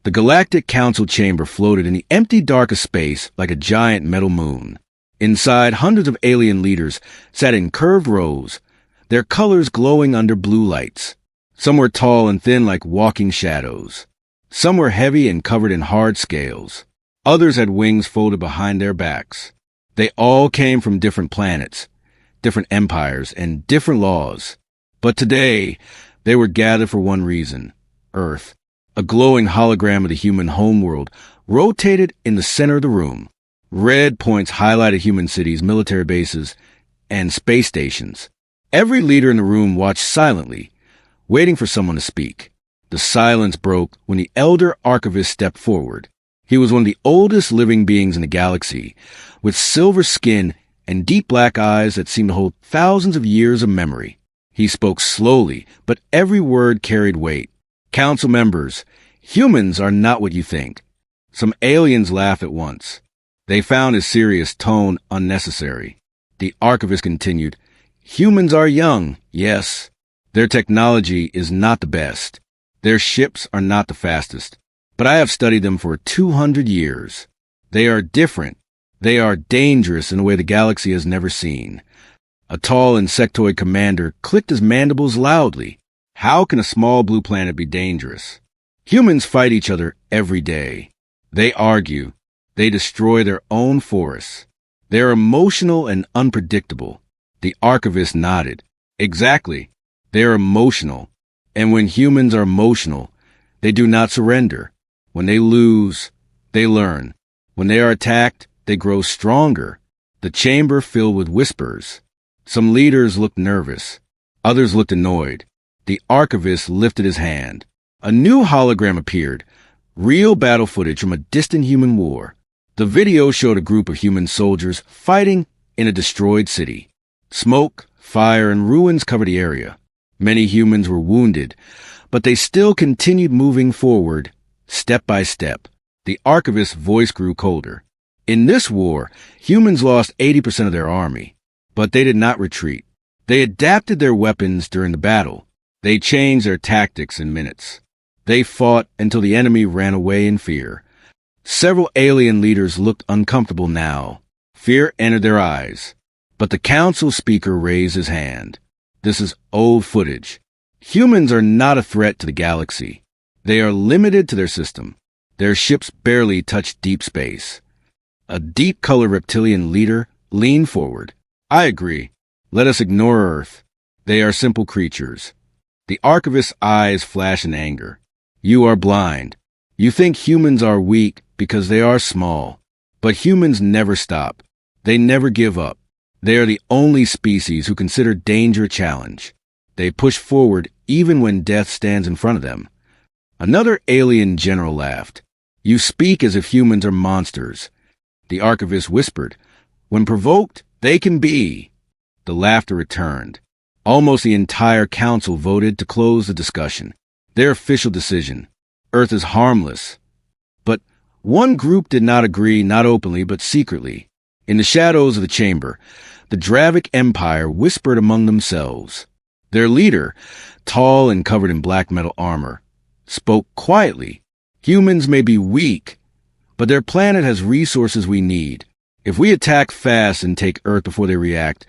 The Galactic Council chamber floated in the empty dark of space like a giant metal moon. Inside, hundreds of alien leaders sat in curved rows, their colors glowing under blue lights. Some were tall and thin like walking shadows. Some were heavy and covered in hard scales. Others had wings folded behind their backs. They all came from different planets, different empires, and different laws. But today, they were gathered for one reason: Earth. A glowing hologram of the human homeworld rotated in the center of the room. Red points highlighted human cities, military bases, and space stations. Every leader in the room watched silently, waiting for someone to speak. The silence broke when the elder archivist stepped forward. He was one of the oldest living beings in the galaxy, with silver skin and deep black eyes that seemed to hold thousands of years of memory. He spoke slowly, but every word carried weight. Council members, humans are not what you think. Some aliens laughed at once. They found his serious tone unnecessary. The archivist continued, "Humans are young, yes. Their technology is not the best. Their ships are not the fastest. But I have studied them for 200 years. They are different. They are dangerous in a way the galaxy has never seen." A tall insectoid commander clicked his mandibles loudly. How can a small blue planet be dangerous? Humans fight each other every day. They argue. They destroy their own forests. They are emotional and unpredictable. The archivist nodded. Exactly. They are emotional. And when humans are emotional, they do not surrender. When they lose, they learn. When they are attacked, they grow stronger. The chamber filled with whispers. Some leaders looked nervous. Others looked annoyed. The archivist lifted his hand. A new hologram appeared, real battle footage from a distant human war. The video showed a group of human soldiers fighting in a destroyed city. Smoke, fire, and ruins covered the area. Many humans were wounded, but they still continued moving forward, step by step. The archivist's voice grew colder. In this war, humans lost 80% of their army, but they did not retreat. They adapted their weapons during the battle. They changed their tactics in minutes. They fought until the enemy ran away in fear. Several alien leaders looked uncomfortable now. Fear entered their eyes. But the council speaker raised his hand. This is old footage. Humans are not a threat to the galaxy. They are limited to their system. Their ships barely touch deep space. A deep-colored reptilian leader leaned forward. I agree. Let us ignore Earth. They are simple creatures. The archivist's eyes flashed in anger. You are blind. You think humans are weak because they are small. But humans never stop. They never give up. They are the only species who consider danger a challenge. They push forward even when death stands in front of them. Another alien general laughed. You speak as if humans are monsters. The archivist whispered. When provoked, they can be. The laughter returned. Almost the entire council voted to close the discussion. Their official decision. Earth is harmless. But one group did not agree, not openly, but secretly. In the shadows of the chamber, the Dravic Empire whispered among themselves. Their leader, tall and covered in black metal armor, spoke quietly. Humans may be weak, but their planet has resources we need. If we attack fast and take Earth before they react,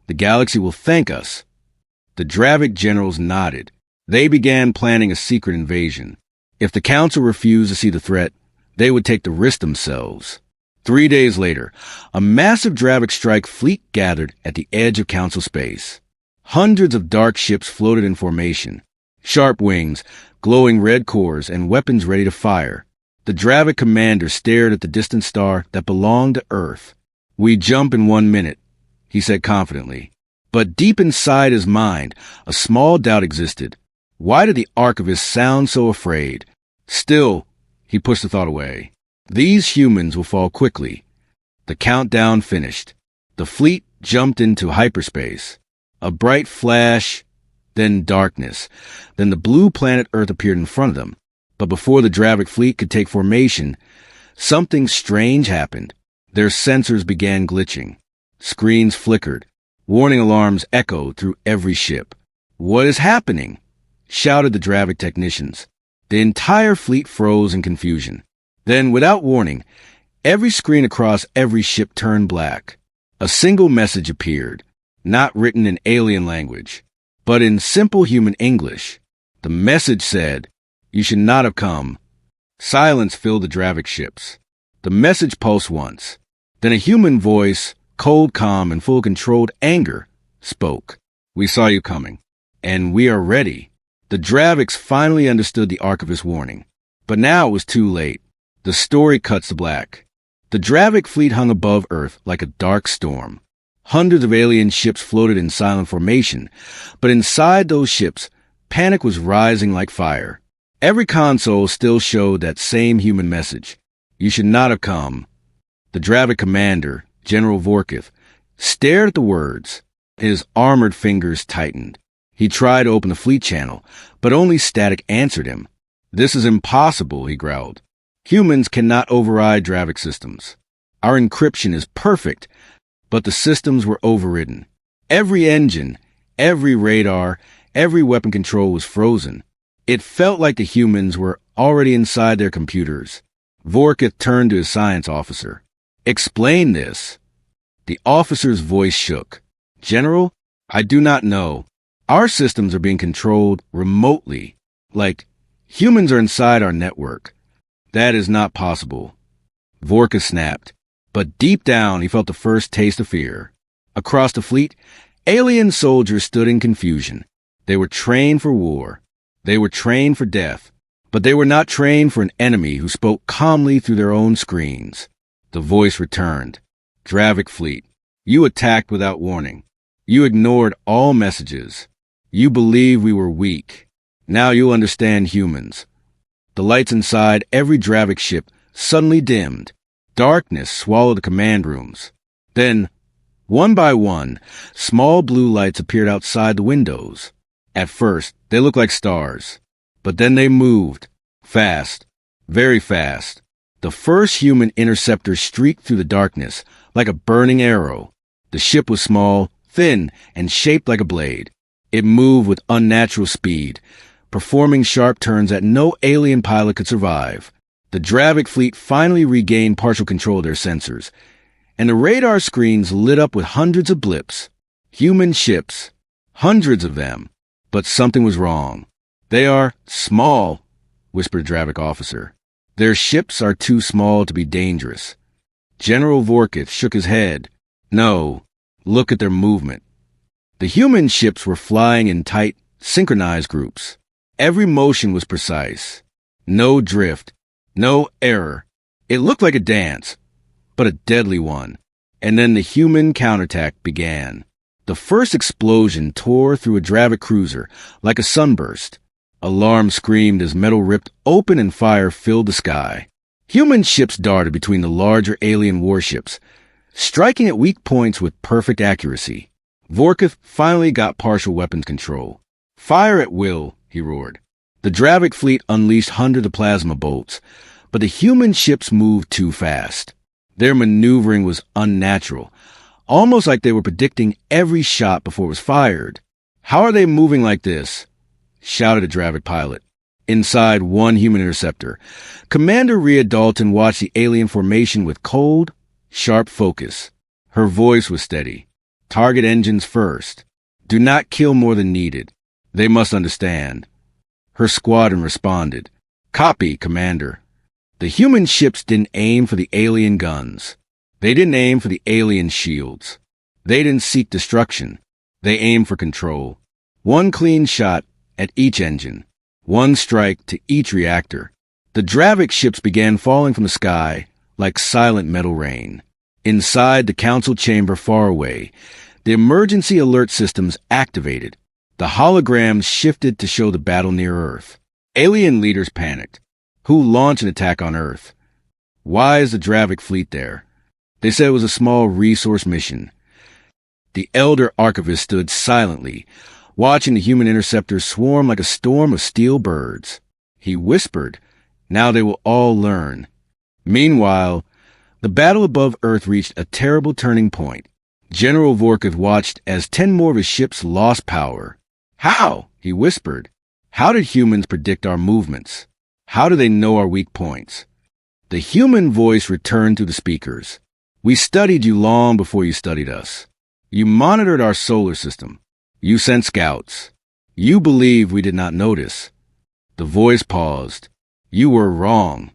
the galaxy will thank us. The Dravic generals nodded. They began planning a secret invasion. If the council refused to see the threat, they would take the risk themselves. 3 days later, a massive Dravic strike fleet gathered at the edge of council space. Hundreds of dark ships floated in formation. Sharp wings, glowing red cores, and weapons ready to fire. The Dravic commander stared at the distant star that belonged to Earth. We jump in 1 minute, he said confidently. But deep inside his mind, a small doubt existed. Why did the archivist sound so afraid? Still, he pushed the thought away. These humans will fall quickly. The countdown finished. The fleet jumped into hyperspace. A bright flash, then darkness. Then the blue planet Earth appeared in front of them. But before the Dravic fleet could take formation, something strange happened. Their sensors began glitching. Screens flickered. Warning alarms echoed through every ship. What is happening? Shouted the Dravic technicians. The entire fleet froze in confusion. Then, without warning, every screen across every ship turned black. A single message appeared, not written in alien language, but in simple human English. The message said, "You should not have come." Silence filled the Dravik ships. The message pulsed once. Then a human voice, cold, calm, and full of controlled anger, spoke. "We saw you coming, and we are ready." The Draviks finally understood the Archivist's warning. But now it was too late. The story cuts to black. The Dravik fleet hung above Earth like a dark storm. Hundreds of alien ships floated in silent formation, but inside those ships, panic was rising like fire. Every console still showed that same human message. "You should not have come." The Dravik commander, General Vorkith, stared at the words. His armored fingers tightened. He tried to open the fleet channel, but only static answered him. "This is impossible," he growled. "Humans cannot override Dravik systems. Our encryption is perfect, but the systems were overridden. Every engine, every radar, every weapon control was frozen. It felt like the humans were already inside their computers." Vorkith turned to his science officer. "Explain this." The officer's voice shook. "General, I do not know. Our systems are being controlled remotely. Like, humans are inside our network. That is not possible." Vorkith snapped. But deep down, he felt the first taste of fear. Across the fleet, alien soldiers stood in confusion. They were trained for war. They were trained for death. But they were not trained for an enemy who spoke calmly through their own screens. The voice returned. "Dravik fleet, you attacked without warning. You ignored all messages. You believed we were weak. Now you'll understand humans." The lights inside every Dravik ship suddenly dimmed. Darkness swallowed the command rooms. Then, one by one, small blue lights appeared outside the windows. At first, they looked like stars. But then they moved. Fast. Very fast. The first human interceptor streaked through the darkness like a burning arrow. The ship was small, thin, and shaped like a blade. It moved with unnatural speed, performing sharp turns that no alien pilot could survive. The Dravik fleet finally regained partial control of their sensors, and the radar screens lit up with hundreds of blips. Human ships. Hundreds of them. But something was wrong. "They are small," whispered the Dravik officer. "Their ships are too small to be dangerous." General Vorkith shook his head. "No, look at their movement." The human ships were flying in tight, synchronized groups. Every motion was precise. No drift. No error. It looked like a dance, but a deadly one. And then the human counterattack began. The first explosion tore through a Dravik cruiser like a sunburst. Alarm screamed as metal ripped open and fire filled the sky. Human ships darted between the larger alien warships, striking at weak points with perfect accuracy. Vorkith finally got partial weapons control. "Fire at will," he roared. The Dravik fleet unleashed hundreds of plasma bolts, but the human ships moved too fast. Their maneuvering was unnatural, almost like they were predicting every shot before it was fired. "How are they moving like this?" shouted a Dravik pilot. Inside one human interceptor, Commander Rhea Dalton watched the alien formation with cold, sharp focus. Her voice was steady. "Target engines first. Do not kill more than needed. They must understand." Her squadron responded. "Copy, Commander." The human ships didn't aim for the alien guns. They didn't aim for the alien shields. They didn't seek destruction. They aimed for control. One clean shot at each engine. One strike to each reactor. The Dravik ships began falling from the sky like silent metal rain. Inside the council chamber far away, the emergency alert systems activated. The holograms shifted to show the battle near Earth. Alien leaders panicked. Who launched an attack on Earth? Why is the Dravik fleet there? They said it was a small resource mission. The elder archivist stood silently, watching the human interceptors swarm like a storm of steel birds. He whispered, "Now they will all learn." Meanwhile, the battle above Earth reached a terrible turning point. General Vorkith watched as 10 more of his ships lost power. "How?" he whispered. "How did humans predict our movements?" How do they know our weak points? The human voice returned through the speakers. We studied you long before you studied us. You monitored our solar system. You sent scouts. You believed we did not notice. The voice paused. You were wrong.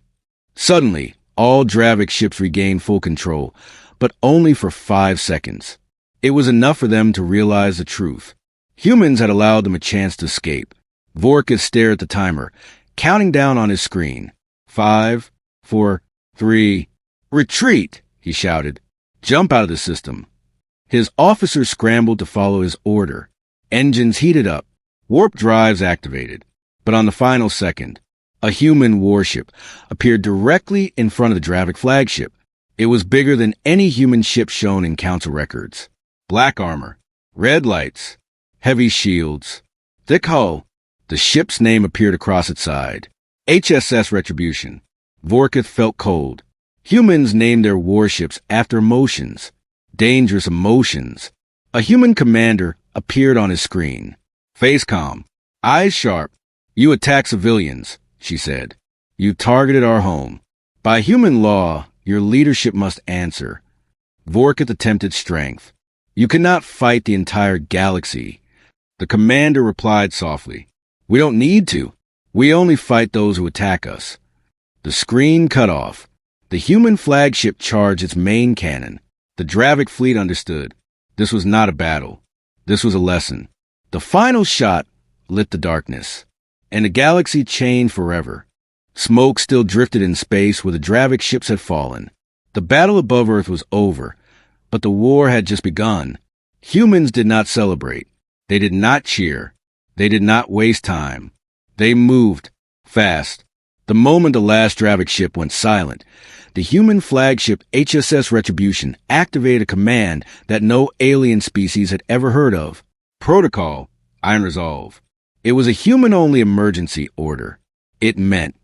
Suddenly, all Dravik ships regained full control, but only for 5 seconds. It was enough for them to realize the truth. Humans had allowed them a chance to escape. Vorkith stared at the timer, counting down on his screen. 5, 4, 3... Retreat, he shouted. Jump out of the system. His officers scrambled to follow his order. Engines heated up. Warp drives activated. But on the final second, a human warship appeared directly in front of the Dravik flagship. It was bigger than any human ship shown in council records. Black armor, red lights, heavy shields, thick hull. The ship's name appeared across its side. HSS Retribution. Vorkith felt cold. Humans named their warships after emotions. Dangerous emotions. A human commander appeared on his screen. Face calm. Eyes sharp. You attack civilians, she said. You targeted our home. By human law, your leadership must answer. Vorkith attempted strength. You cannot fight the entire galaxy. The commander replied softly. We don't need to. We only fight those who attack us. The screen cut off. The human flagship charged its main cannon. The Dravik fleet understood. This was not a battle. This was a lesson. The final shot lit the darkness, and the galaxy changed forever. Smoke still drifted in space where the Dravik ships had fallen. The battle above Earth was over, but the war had just begun. Humans did not celebrate. They did not cheer. They did not waste time. They moved fast. The moment the last Dravik ship went silent, the human flagship HSS Retribution activated a command that no alien species had ever heard of. Protocol, Iron Resolve. It was a human-only emergency order. It meant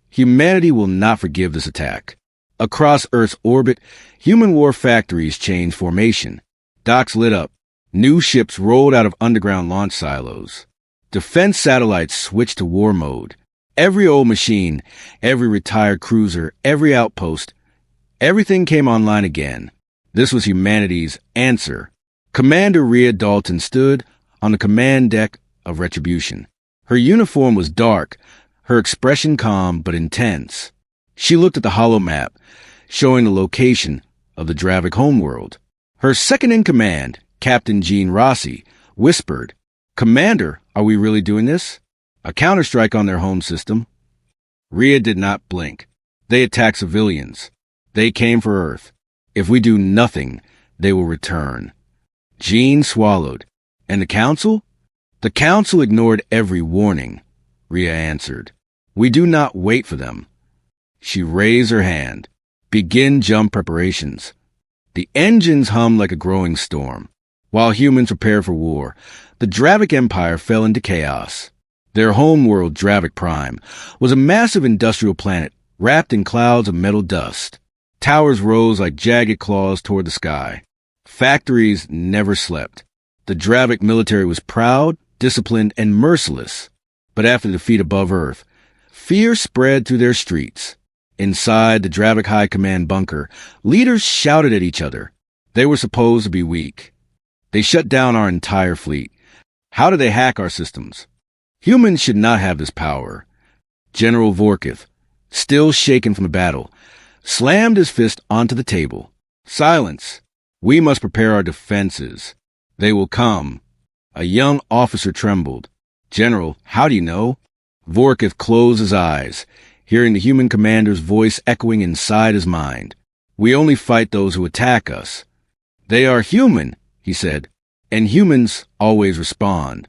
humanity will not forgive this attack. Across Earth's orbit, human war factories changed formation. Docks lit up. New ships rolled out of underground launch silos. Defense satellites switched to war mode. Every old machine, every retired cruiser, every outpost, everything came online again. This was humanity's answer. Commander Rhea Dalton stood on the command deck of Retribution. Her uniform was dark, her expression calm but intense. She looked at the holo map, showing the location of the Dravik homeworld. Her second-in-command, Captain Jean Rossi, whispered, Commander, are we really doing this? A counterstrike on their home system. Rhea did not blink. They attack civilians. They came for Earth. If we do nothing, they will return. Jean swallowed. And the Council? The Council ignored every warning, Rhea answered. We do not wait for them. She raised her hand. Begin jump preparations. The engines hummed like a growing storm. While humans prepared for war, the Dravik Empire fell into chaos. Their homeworld, Dravik Prime, was a massive industrial planet wrapped in clouds of metal dust. Towers rose like jagged claws toward the sky. Factories never slept. The Dravik military was proud, disciplined, and merciless. But after the defeat above Earth, fear spread through their streets. Inside the Dravik High Command bunker, leaders shouted at each other. They were supposed to be weak. They shut down our entire fleet. How did they hack our systems? Humans should not have this power. General Vorkith, still shaken from the battle, slammed his fist onto the table. Silence. We must prepare our defenses. They will come. A young officer trembled. General, how do you know? Vorkith closed his eyes, hearing the human commander's voice echoing inside his mind. We only fight those who attack us. They are human, he said, and humans always respond.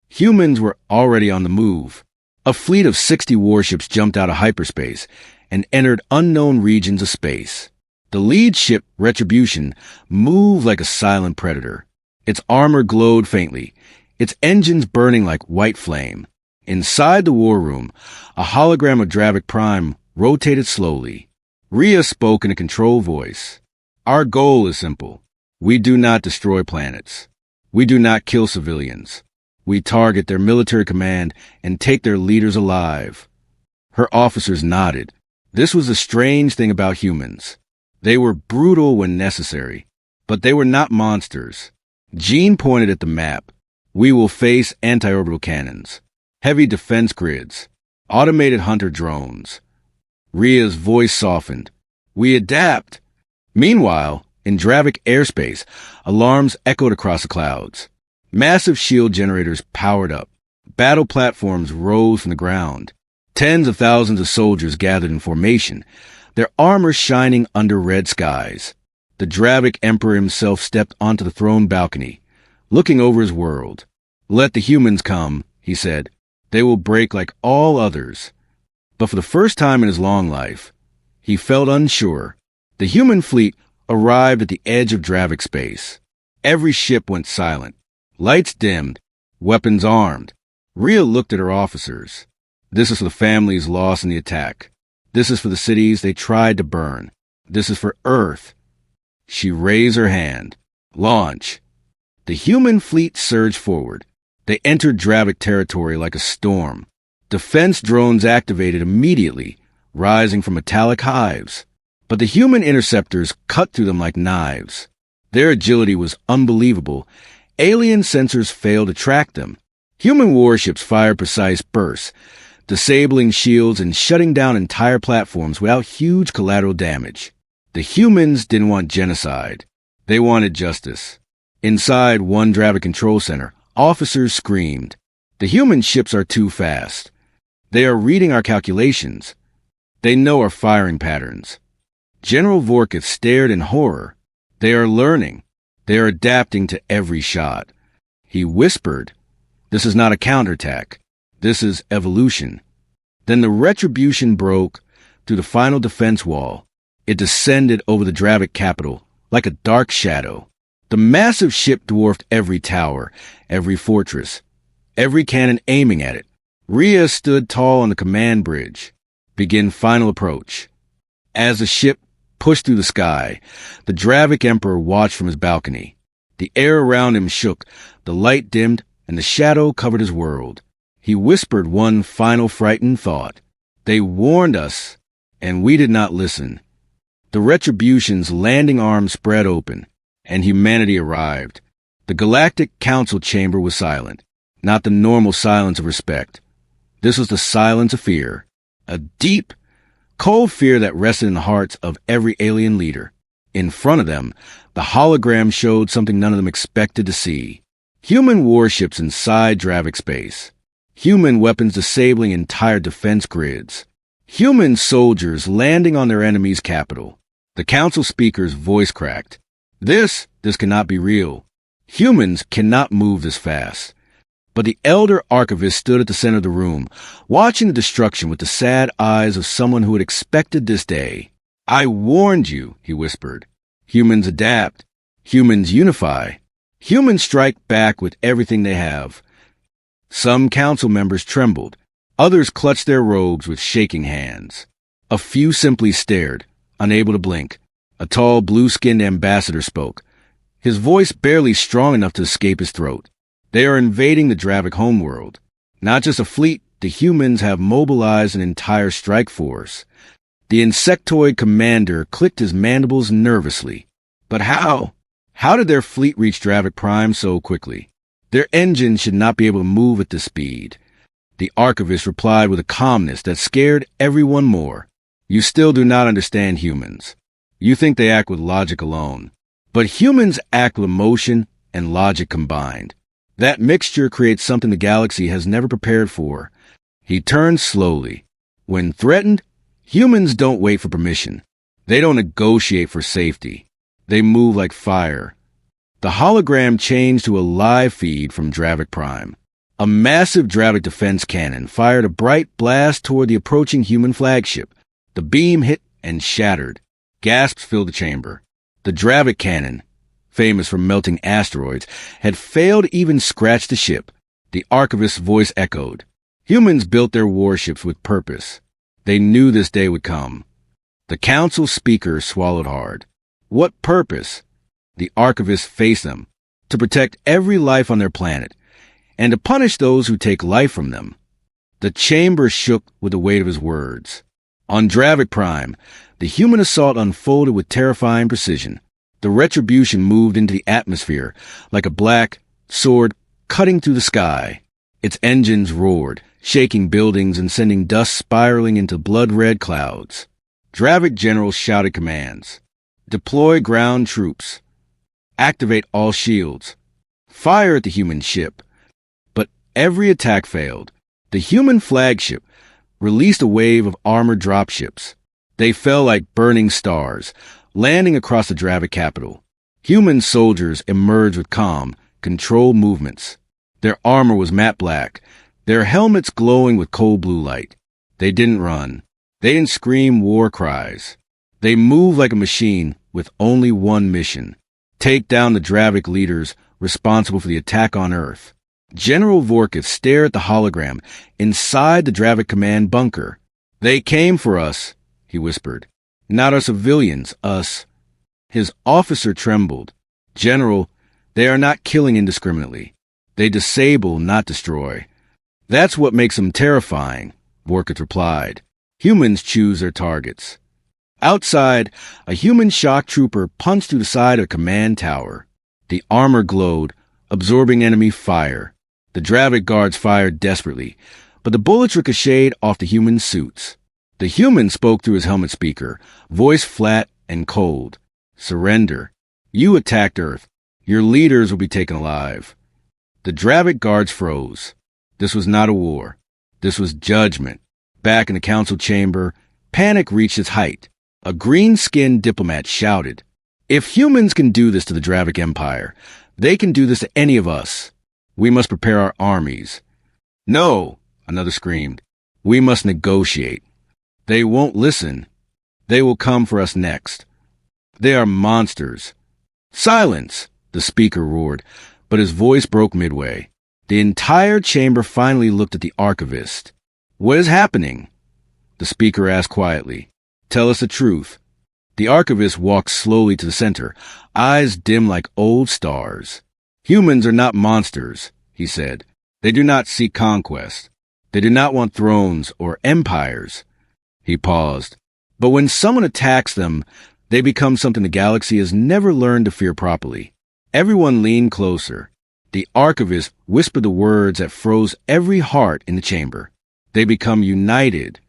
Humans were already on the move. A fleet of 60 warships jumped out of hyperspace and entered unknown regions of space. The lead ship, Retribution, moved like a silent predator. Its armor glowed faintly, its engines burning like white flame. Inside the war room, a hologram of Dravik Prime rotated slowly. Rhea spoke in a controlled voice. Our goal is simple. We do not destroy planets. We do not kill civilians. We target their military command and take their leaders alive. Her officers nodded. This was the strange thing about humans. They were brutal when necessary, but they were not monsters. Jean pointed at the map. We will face anti-orbital cannons, heavy defense grids, automated hunter drones. Ria's voice softened. We adapt. Meanwhile, in Dravik airspace, alarms echoed across the clouds. Massive shield generators powered up. Battle platforms rose from the ground. Tens of thousands of soldiers gathered in formation, their armor shining under red skies. The Dravik Emperor himself stepped onto the throne balcony, looking over his world. Let the humans come, he said. They will break like all others. But for the first time in his long life, he felt unsure. The human fleet arrived at the edge of Dravik space. Every ship went silent. Lights dimmed, weapons armed. Ria looked at her officers. This is for the families lost in the attack. This is for the cities they tried to burn. This is for Earth. She raised her hand. Launch. The human fleet surged forward. They entered Dravik territory like a storm. Defense drones activated immediately, rising from metallic hives. But the human interceptors cut through them like knives. Their agility was unbelievable. Alien sensors failed to track them. Human warships fired precise bursts, disabling shields and shutting down entire platforms without huge collateral damage. The humans didn't want genocide. They wanted justice. Inside one Dravik control center, officers screamed. The human ships are too fast. They are reading our calculations. They know our firing patterns. General Vorkith stared in horror. They are learning. They are adapting to every shot. He whispered, "This is not a counterattack. This is evolution." Then the retribution broke through the final defense wall. It descended over the Dravik capital like a dark shadow. The massive ship dwarfed every tower, every fortress, every cannon aiming at it. Ria stood tall on the command bridge. Begin final approach. As the ship pushed through the sky, the Dravik Emperor watched from his balcony. The air around him shook, the light dimmed, and the shadow covered his world. He whispered one final frightened thought. They warned us, and we did not listen. The Retribution's landing arms spread open, and humanity arrived. The Galactic Council chamber was silent, not the normal silence of respect. This was the silence of fear, a deep, cold fear that rested in the hearts of every alien leader. In front of them, the hologram showed something none of them expected to see. Human warships inside Dravik space. Human weapons disabling entire defense grids. Human soldiers landing on their enemy's capital. The council speaker's voice cracked. This cannot be real. Humans cannot move this fast. But the elder archivist stood at the center of the room, watching the destruction with the sad eyes of someone who had expected this day. I warned you, he whispered. Humans adapt. Humans unify. Humans strike back with everything they have. Some council members trembled. Others clutched their robes with shaking hands. A few simply stared, unable to blink. A tall, blue-skinned ambassador spoke, his voice barely strong enough to escape his throat. They are invading the Dravik homeworld. Not just a fleet, the humans have mobilized an entire strike force. The insectoid commander clicked his mandibles nervously. But how? How did their fleet reach Dravik Prime so quickly? Their engines should not be able to move at this speed. The archivist replied with a calmness that scared everyone more. You still do not understand humans. You think they act with logic alone. But humans act with emotion and logic combined. That mixture creates something the galaxy has never prepared for. He turned slowly. When threatened, humans don't wait for permission. They don't negotiate for safety. They move like fire. The hologram changed to a live feed from Dravik Prime. A massive Dravik defense cannon fired a bright blast toward the approaching human flagship. The beam hit and shattered. Gasps filled the chamber. The Dravik cannon, famous for melting asteroids, had failed to even scratch the ship. The archivist's voice echoed. Humans built their warships with purpose. They knew this day would come. The council speaker swallowed hard. What purpose? The archivist faced them. To protect every life on their planet, and to punish those who take life from them. The chamber shook with the weight of his words. On Dravik Prime, the human assault unfolded with terrifying precision. The retribution moved into the atmosphere like a black sword cutting through the sky. Its engines roared, shaking buildings and sending dust spiraling into blood-red clouds. Dravik generals shouted commands. Deploy ground troops. Activate all shields. Fire at the human ship. But every attack failed. The human flagship released a wave of armored dropships. They fell like burning stars, landing across the Dravik capital. Human soldiers emerged with calm, controlled movements. Their armor was matte black, their helmets glowing with cold blue light. They didn't run. They didn't scream war cries. They moved like a machine with only one mission: take down the Dravik leaders responsible for the attack on Earth. General Vorkith stared at the hologram inside the Dravik command bunker. They came for us, he whispered. Not our civilians, us. His officer trembled. General, they are not killing indiscriminately. They disable, not destroy. That's what makes them terrifying, Vorkith replied. Humans choose their targets. Outside, a human shock trooper punched through the side of a command tower. The armor glowed, absorbing enemy fire. The Dravik guards fired desperately, but the bullets ricocheted off the human suits. The human spoke through his helmet speaker, voice flat and cold. Surrender. You attacked Earth. Your leaders will be taken alive. The Dravik guards froze. This was not a war. This was judgment. Back in the council chamber, panic reached its height. A green-skinned diplomat shouted, "If humans can do this to the Dravik Empire, they can do this to any of us. We must prepare our armies." "No," another screamed. "We must negotiate. They won't listen. They will come for us next. They are monsters." "Silence!" the speaker roared, but his voice broke midway. The entire chamber finally looked at the archivist. "What is happening?" the speaker asked quietly. "Tell us the truth." The archivist walked slowly to the center, eyes dim like old stars. "Humans are not monsters," he said. "They do not seek conquest. They do not want thrones or empires." He paused. "But when someone attacks them, they become something the galaxy has never learned to fear properly." Everyone leaned closer. The archivist whispered the words that froze every heart in the chamber. "They become united."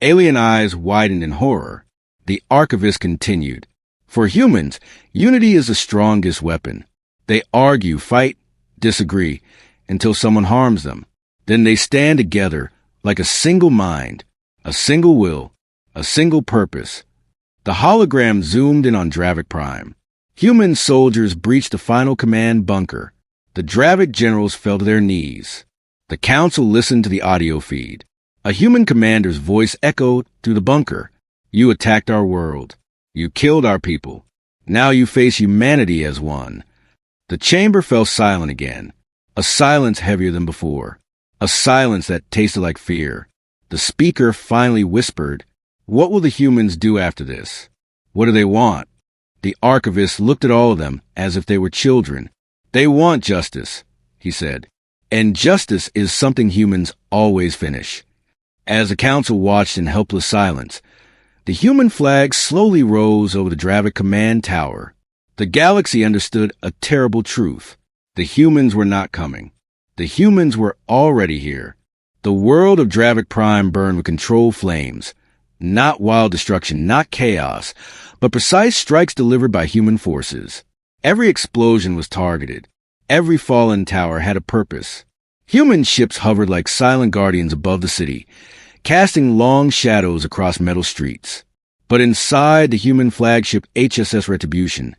Alien eyes widened in horror. The archivist continued. "For humans, unity is the strongest weapon. They argue, fight, disagree, until someone harms them. Then they stand together like a single mind, a single will, a single purpose." The hologram zoomed in on Dravik Prime. Human soldiers breached the final command bunker. The Dravik generals fell to their knees. The council listened to the audio feed. A human commander's voice echoed through the bunker. "You attacked our world. You killed our people. Now you face humanity as one." The chamber fell silent again, a silence heavier than before, a silence that tasted like fear. The speaker finally whispered, "What will the humans do after this? What do they want?" The archivist looked at all of them as if they were children. "They want justice," he said. "And justice is something humans always finish." As the council watched in helpless silence, the human flag slowly rose over the Dravik command tower. The galaxy understood a terrible truth. The humans were not coming. The humans were already here. The world of Dravik Prime burned with controlled flames. Not wild destruction, not chaos, but precise strikes delivered by human forces. Every explosion was targeted. Every fallen tower had a purpose. Human ships hovered like silent guardians above the city, casting long shadows across metal streets. But inside the human flagship HSS Retribution,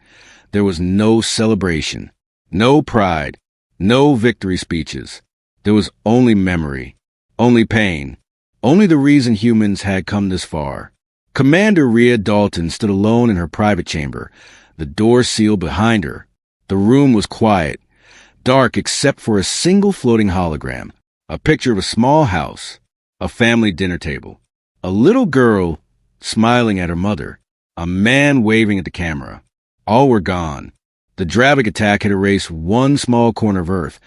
there was no celebration, no pride, no victory speeches. There was only memory, only pain, only the reason humans had come this far. Commander Rhea Dalton stood alone in her private chamber, the door sealed behind her. The room was quiet, dark except for a single floating hologram, a picture of a small house, a family dinner table, a little girl smiling at her mother, a man waving at the camera. All were gone. The Dravik attack had erased one small corner of Earth,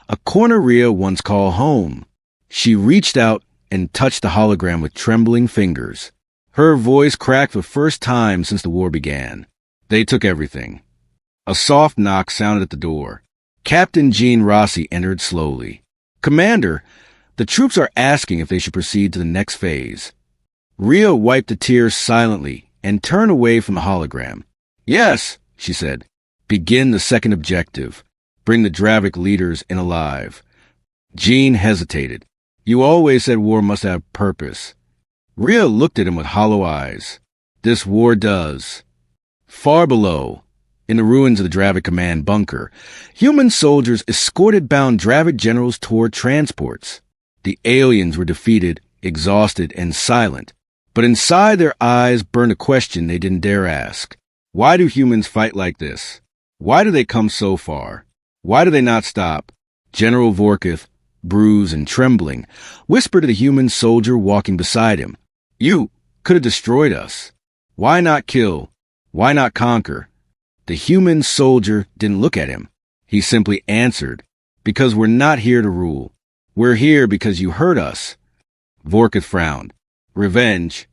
a corner Rhea once called home. She reached out and touched the hologram with trembling fingers. Her voice cracked for the first time since the war began. They took everything. A soft knock sounded at the door. Captain Jean Rossi entered slowly. "Commander, the troops are asking if they should proceed to the next phase." Rhea wiped a tear silently and turned away from the hologram. "Yes," she said. "Begin the second objective. Bring the Dravik leaders in alive." Jean hesitated. "You always said war must have purpose." Rhea looked at him with hollow eyes. "This war does." Far below, in the ruins of the Dravik command bunker, human soldiers escorted bound Dravik generals toward transports. The aliens were defeated, exhausted, and silent. But inside their eyes burned a question they didn't dare ask. Why do humans fight like this? Why do they come so far? Why do they not stop? General Vorkith, bruised and trembling, whispered to the human soldier walking beside him, "You could have destroyed us. Why not kill? Why not conquer?" The human soldier didn't look at him. He simply answered, "Because we're not here to rule. We're here because you hurt us." Vorkith frowned. "Revenge?"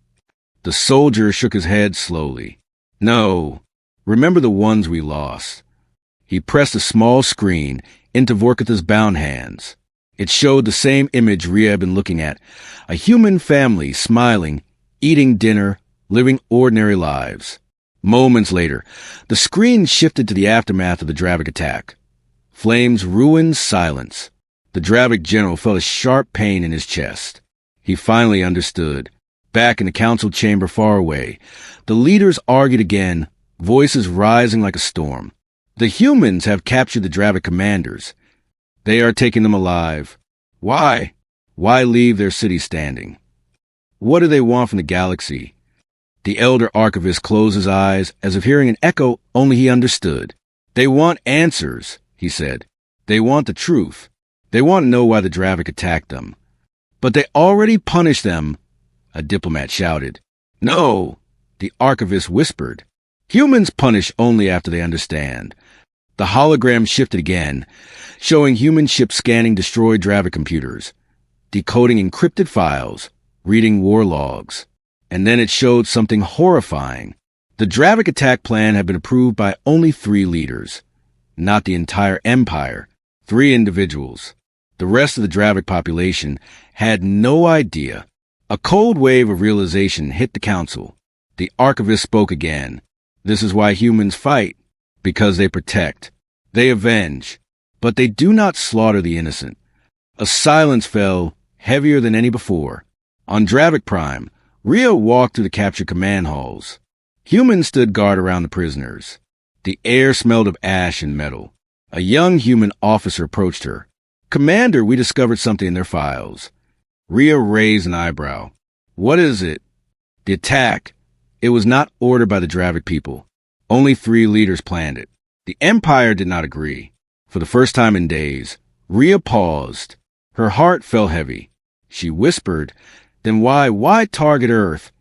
The soldier shook his head slowly. "No. Remember the ones we lost." He pressed a small screen into Vorkith's bound hands. It showed the same image Rhea had been looking at, a human family smiling, eating dinner, living ordinary lives. Moments later, the screen shifted to the aftermath of the Dravik attack. Flames ruined silence. The Dravik general felt a sharp pain in his chest. He finally understood. Back in the council chamber far away, the leaders argued again, voices rising like a storm. The humans have captured the Dravik commanders. They are taking them alive. Why? Why leave their city standing? What do they want from the galaxy? The elder archivist closed his eyes as if hearing an echo only he understood. "They want answers," he said. "They want the truth. They want to know why the Dravik attacked them." "But they already punished them," a diplomat shouted. "No," the archivist whispered. "Humans punish only after they understand." The hologram shifted again, showing human ships scanning destroyed Dravik computers, decoding encrypted files, reading war logs. And then it showed something horrifying. The Dravik attack plan had been approved by only 3 leaders. Not the entire empire, 3 individuals. The rest of the Dravik population had no idea. A cold wave of realization hit the council. The archivist spoke again. "This is why humans fight. Because they protect. They avenge. But they do not slaughter the innocent." A silence fell, heavier than any before. On Dravik Prime, Rhea walked through the captured command halls. Humans stood guard around the prisoners. The air smelled of ash and metal. A young human officer approached her. "Commander, we discovered something in their files." Rhea raised an eyebrow. "What is it?" "The attack. It was not ordered by the Dravik people. Only 3 leaders planned it. The Empire did not agree." For the first time in days, Rhea paused. Her heart felt heavy. She whispered, "Then why target Earth?"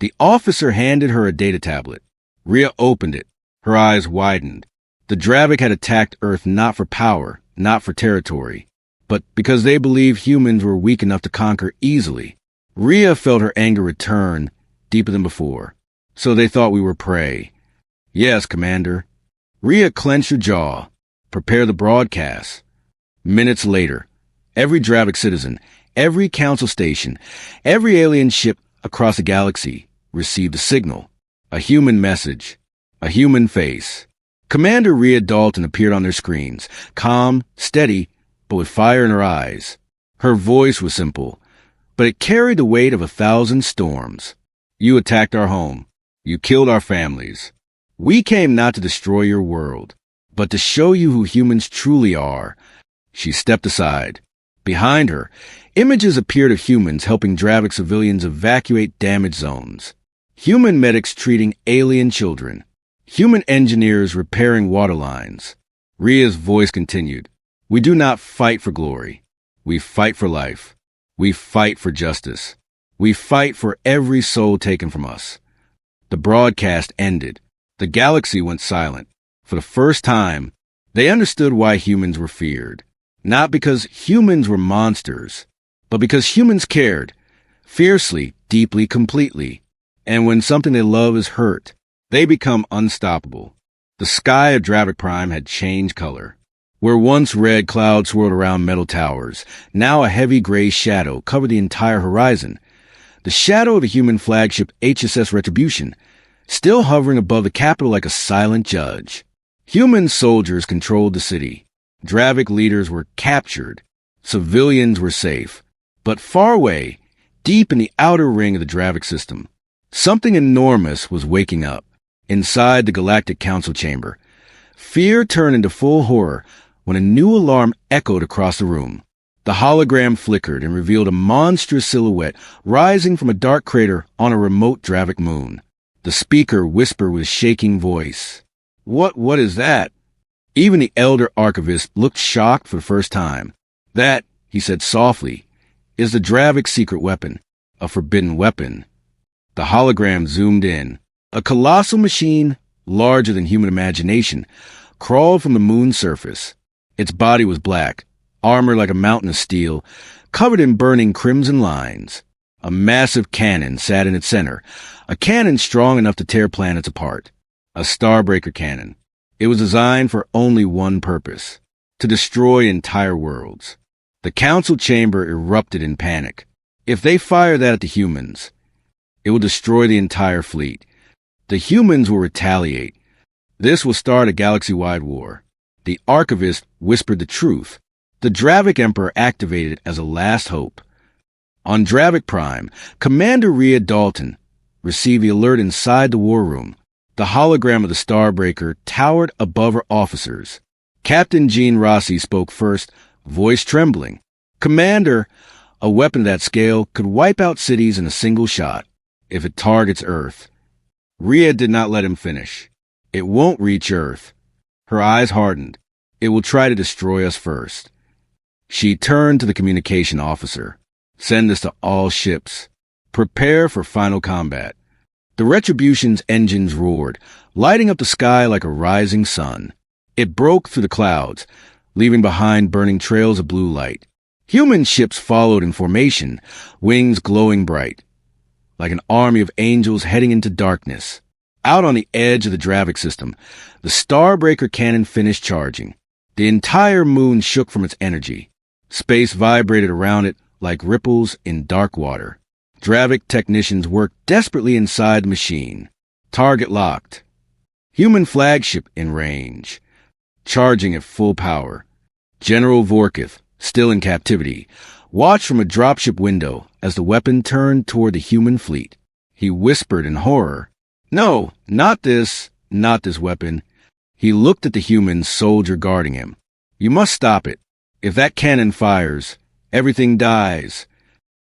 The officer handed her a data tablet. Rhea opened it. Her eyes widened. The Dravik had attacked Earth not for power, not for territory, but because they believed humans were weak enough to conquer easily. Rhea felt her anger return, deeper than before. "So they thought we were prey." "Yes, Commander." Rhea clenched her jaw. "Prepare the broadcast." Minutes later, every Dravik citizen, every council station, every alien ship across the galaxy received a signal, a human message, a human face. Commander Rhea Dalton appeared on their screens, calm, steady, but with fire in her eyes. Her voice was simple, but it carried the weight of 1,000 storms. "You attacked our home. You killed our families. We came not to destroy your world, but to show you who humans truly are." She stepped aside. Behind her, images appeared of humans helping Dravik civilians evacuate damaged zones. Human medics treating alien children. Human engineers repairing water lines. Rhea's voice continued. "We do not fight for glory. We fight for life. We fight for justice. We fight for every soul taken from us." The broadcast ended. The galaxy went silent. For the first time, they understood why humans were feared. Not because humans were monsters, but because humans cared, fiercely, deeply, completely. And when something they love is hurt, they become unstoppable. The sky of Dravik Prime had changed color. Where once red clouds swirled around metal towers, now a heavy gray shadow covered the entire horizon. The shadow of a human flagship HSS Retribution, still hovering above the capital like a silent judge. Human soldiers controlled the city. Dravik leaders were captured. Civilians were safe. But far away, deep in the outer ring of the Dravik system, something enormous was waking up. Inside the Galactic Council chamber, fear turned into full horror when a new alarm echoed across the room. The hologram flickered and revealed a monstrous silhouette rising from a dark crater on a remote Dravik moon. The speaker whispered with shaking voice, What is that?" Even the elder archivist looked shocked for the first time. "That," he said softly, "is the Dravik secret weapon, a forbidden weapon." The hologram zoomed in. A colossal machine, larger than human imagination, crawled from the moon's surface. Its body was black, armored like a mountain of steel, covered in burning crimson lines. A massive cannon sat in its center, a cannon strong enough to tear planets apart. A Starbreaker cannon. It was designed for only one purpose: to destroy entire worlds. The council chamber erupted in panic. If they fire that at the humans, it will destroy the entire fleet. The humans will retaliate. This will start a galaxy-wide war. The archivist whispered the truth. The Dravik Emperor activated as a last hope. On Dravik Prime, Commander Rhea Dalton received the alert inside the war room. The hologram of the Starbreaker towered above her officers. Captain Jean Rossi spoke first, voice trembling. "Commander, a weapon of that scale could wipe out cities in a single shot, if it targets Earth." Rhea did not let him finish. "It won't reach Earth." Her eyes hardened. "It will try to destroy us first." She turned to the communication officer. "Send this to all ships. Prepare for final combat." The Retribution's engines roared, lighting up the sky like a rising sun. It broke through the clouds, leaving behind burning trails of blue light. Human ships followed in formation, wings glowing bright, like an army of angels heading into darkness. Out on the edge of the Dravik system, the Starbreaker cannon finished charging. The entire moon shook from its energy. Space vibrated around it like ripples in dark water. Dravik technicians worked desperately inside the machine. Target locked. Human flagship in range. Charging at full power. General Vorkith, still in captivity, watched from a dropship window as the weapon turned toward the human fleet. He whispered in horror, "No, not this weapon." He looked at the human soldier guarding him. "You must stop it. If that cannon fires, everything dies."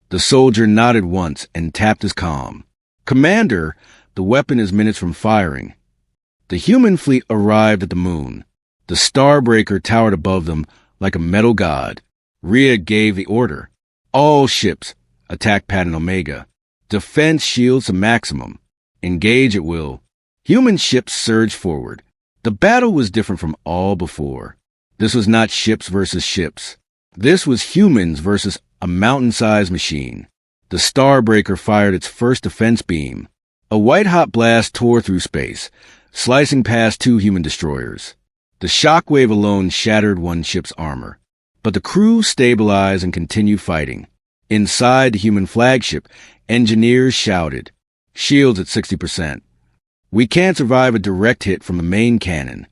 The soldier nodded once and tapped his comm. "Commander, the weapon is minutes from firing." The human fleet arrived at the moon. The Starbreaker towered above them like a metal god. Rhea gave the order. "All ships, attack Pattern Omega. Defense shields to maximum. Engage at will." Human ships surged forward. The battle was different from all before. This was not ships versus ships. This was humans versus a mountain-sized machine. The Starbreaker fired its first defense beam. A white-hot blast tore through space, slicing past 2 human destroyers. The shockwave alone shattered one ship's armor. But the crew stabilized and continued fighting. Inside the human flagship, engineers shouted, "Shields at 60%. We can't survive a direct hit from the main cannon."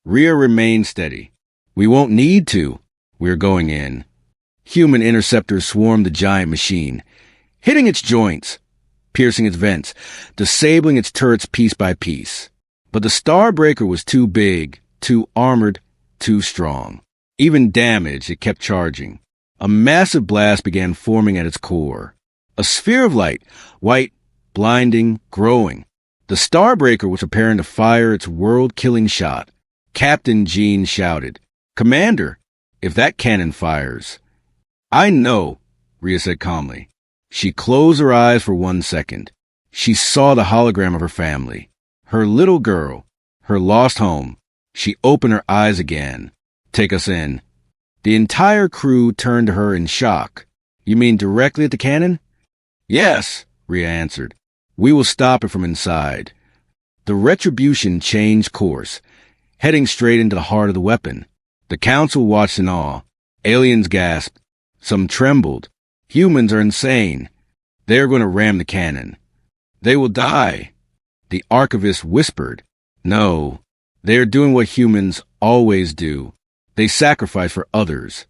Rhea remained steady. "We won't need to. We're going in." Human interceptors swarmed the giant machine, hitting its joints, piercing its vents, disabling its turrets piece by piece. But the Starbreaker was too big, too armored, too strong. Even damaged, it kept charging. A massive blast began forming at its core. A sphere of light, white, blinding, growing. The Starbreaker was preparing to fire its world-killing shot. Captain Jean shouted, "Commander, if that cannon fires..." "I know," Rhea said calmly. She closed her eyes for 1 second. She saw the hologram of her family. Her little girl. Her lost home. She opened her eyes again. "Take us in." The entire crew turned to her in shock. You mean directly at the cannon? Yes, Rhea answered. We will stop it from inside. The Retribution changed course, heading straight into the heart of the weapon. The council watched in awe. Aliens gasped. Some trembled. Humans are insane. They are going to ram the cannon. They will die. The archivist whispered. No, they are doing what humans always do. They sacrifice for others.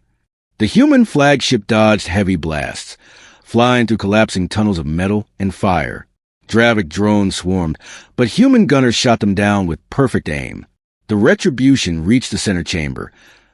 The human flagship dodged heavy blasts, flying through collapsing tunnels of metal and fire. Dravik drones swarmed, but human gunners shot them down with perfect aim. The Retribution reached the center chamber,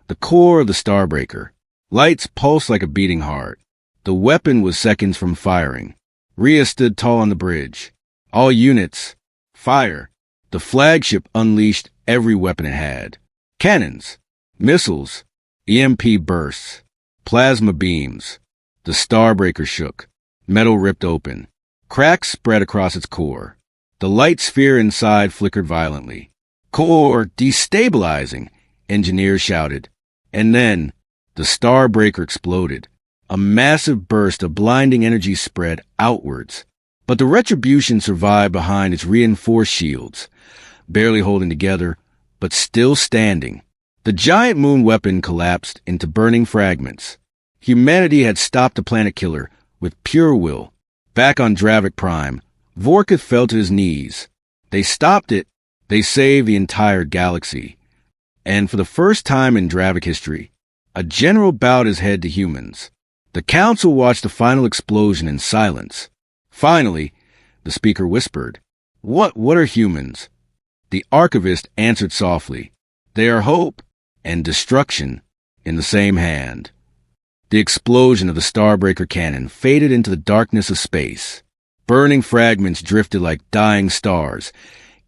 the core of the Starbreaker. Lights pulsed like a beating heart. The weapon was seconds from firing. Rhea stood tall on the bridge. All units, fire. The flagship unleashed every weapon it had. Cannons, missiles, EMP bursts, plasma beams. The Starbreaker shook. Metal ripped open. Cracks spread across its core. The light sphere inside flickered violently. Core destabilizing, engineers shouted. And then, the Starbreaker exploded. A massive burst of blinding energy spread outwards. But the Retribution survived behind its reinforced shields, barely holding together, but still standing. The giant moon weapon collapsed into burning fragments. Humanity had stopped the planet killer with pure will. Back on Dravik Prime, Vorkith fell to his knees. They stopped it. They saved the entire galaxy. And for the first time in Dravik history, a general bowed his head to humans. The council watched the final explosion in silence. Finally, the speaker whispered, What are humans? The archivist answered softly, They are hope and destruction in the same hand. The explosion of the Starbreaker cannon faded into the darkness of space. Burning fragments drifted like dying stars,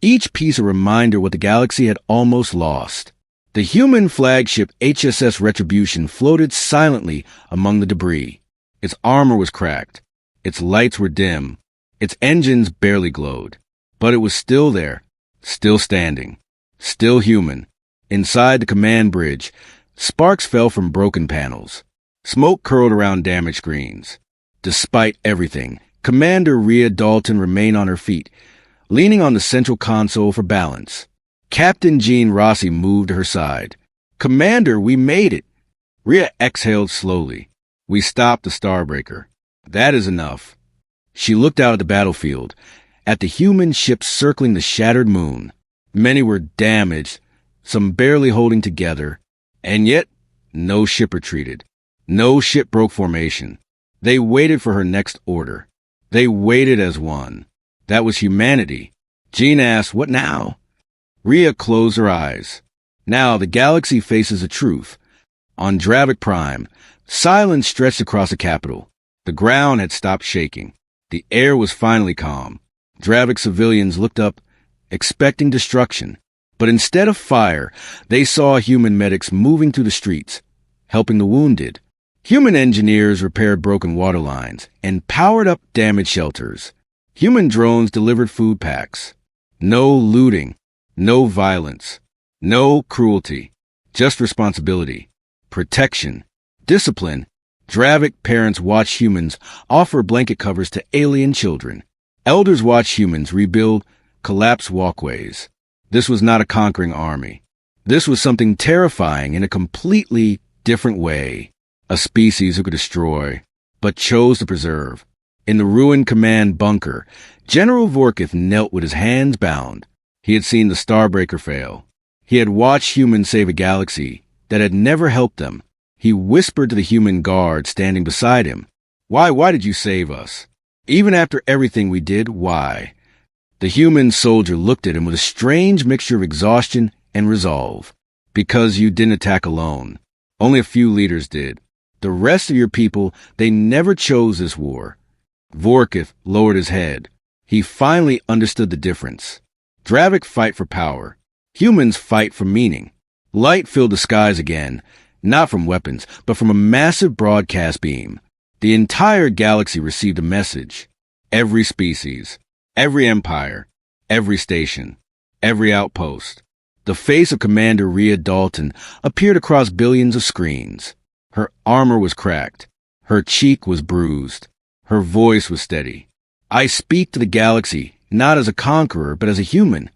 each piece a reminder what the galaxy had almost lost. The human flagship HSS Retribution floated silently among the debris. Its armor was cracked. Its lights were dim. Its engines barely glowed. But it was still there, still standing, still human. Inside the command bridge, sparks fell from broken panels. Smoke curled around damaged screens. Despite everything, Commander Rhea Dalton remained on her feet, leaning on the central console for balance. Captain Jean Rossi moved to her side. Commander, we made it. Rhea exhaled slowly. We stopped the Starbreaker. That is enough. She looked out at the battlefield, at the human ships circling the shattered moon. Many were damaged, some barely holding together, and yet no ship retreated. No ship broke formation. They waited for her next order. They waited as one. That was humanity. Jean asked, What now? Rhea closed her eyes. Now the galaxy faces the truth. On Dravik Prime, silence stretched across the capital. The ground had stopped shaking. The air was finally calm. Dravik civilians looked up, expecting destruction. But instead of fire, they saw human medics moving through the streets, helping the wounded. Human engineers repaired broken water lines and powered up damaged shelters. Human drones delivered food packs. No looting, no violence, no cruelty, just responsibility, protection, discipline. Dravik parents watch humans offer blanket covers to alien children. Elders watch humans rebuild collapsed walkways. This was not a conquering army. This was something terrifying in a completely different way. A species who could destroy, but chose to preserve. In the ruined command bunker, General Vorkith knelt with his hands bound. He had seen the Starbreaker fail. He had watched humans save a galaxy that had never helped them. He whispered to the human guard standing beside him, Why did you save us? Even after everything we did, why? The human soldier looked at him with a strange mixture of exhaustion and resolve. Because you didn't attack alone. Only a few leaders did. The rest of your people, they never chose this war. Vorkith lowered his head. He finally understood the difference. Dravik fight for power. Humans fight for meaning. Light filled the skies again, not from weapons, but from a massive broadcast beam. The entire galaxy received a message. Every species, every empire, every station, every outpost. The face of Commander Rhea Dalton appeared across billions of screens. Her armor was cracked. Her cheek was bruised. Her voice was steady. I speak to the galaxy, not as a conqueror, but as a human.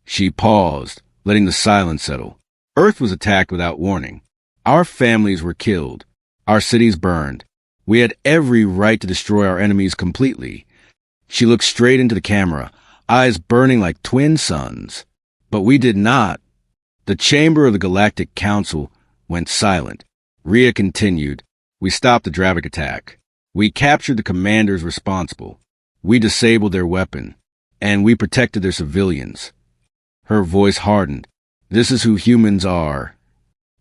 She paused, letting the silence settle. Earth was attacked without warning. Our families were killed. Our cities burned. We had every right to destroy our enemies completely. She looked straight into the camera, eyes burning like twin suns. But we did not. The chamber of the Galactic Council went silent. Rhea continued. We stopped the Dravik attack. We captured the commanders responsible. We disabled their weapon. And we protected their civilians. Her voice hardened. This is who humans are.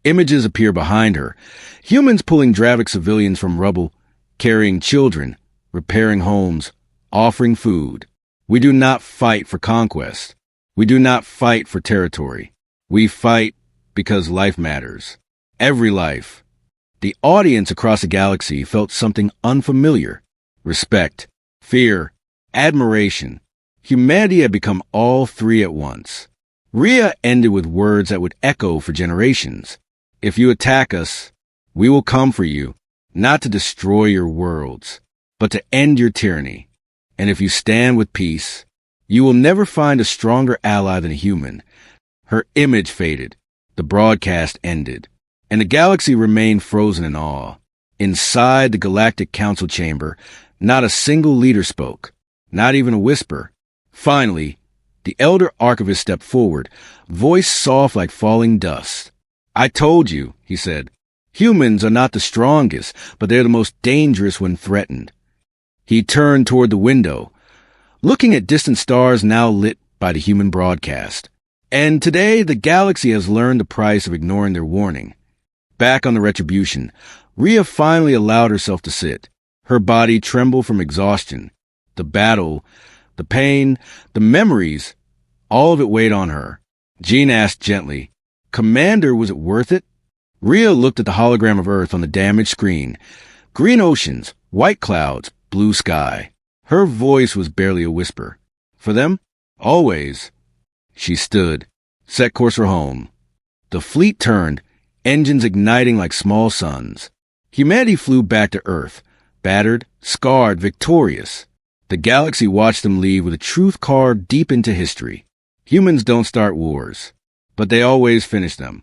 Images appear behind her. Humans pulling Dravik civilians from rubble, carrying children, repairing homes, offering food. We do not fight for conquest. We do not fight for territory. We fight because life matters. Every life. The audience across the galaxy felt something unfamiliar. Respect, fear, admiration. Humanity had become all three at once. Rhea ended with words that would echo for generations. If you attack us, we will come for you, not to destroy your worlds, but to end your tyranny. And if you stand with peace, you will never find a stronger ally than a human. Her image faded. The broadcast ended. And the galaxy remained frozen in awe. Inside the Galactic Council chamber, not a single leader spoke, not even a whisper. Finally, the elder archivist stepped forward, voice soft like falling dust. I told you, he said. Humans are not the strongest, but they're the most dangerous when threatened. He turned toward the window, looking at distant stars now lit by the human broadcast. And today, the galaxy has learned the price of ignoring their warning. Back on the Retribution, Rhea finally allowed herself to sit. Her body trembled from exhaustion. The battle, the pain, the memories, all of it weighed on her. Jean asked gently, Commander, was it worth it? Rhea looked at the hologram of Earth on the damaged screen. Green oceans, white clouds, blue sky. Her voice was barely a whisper. For them? Always. She stood, set course for home. The fleet turned, engines igniting like small suns. Humanity flew back to Earth, battered, scarred, victorious. The galaxy watched them leave with a truth carved deep into history. Humans don't start wars, but they always finish them.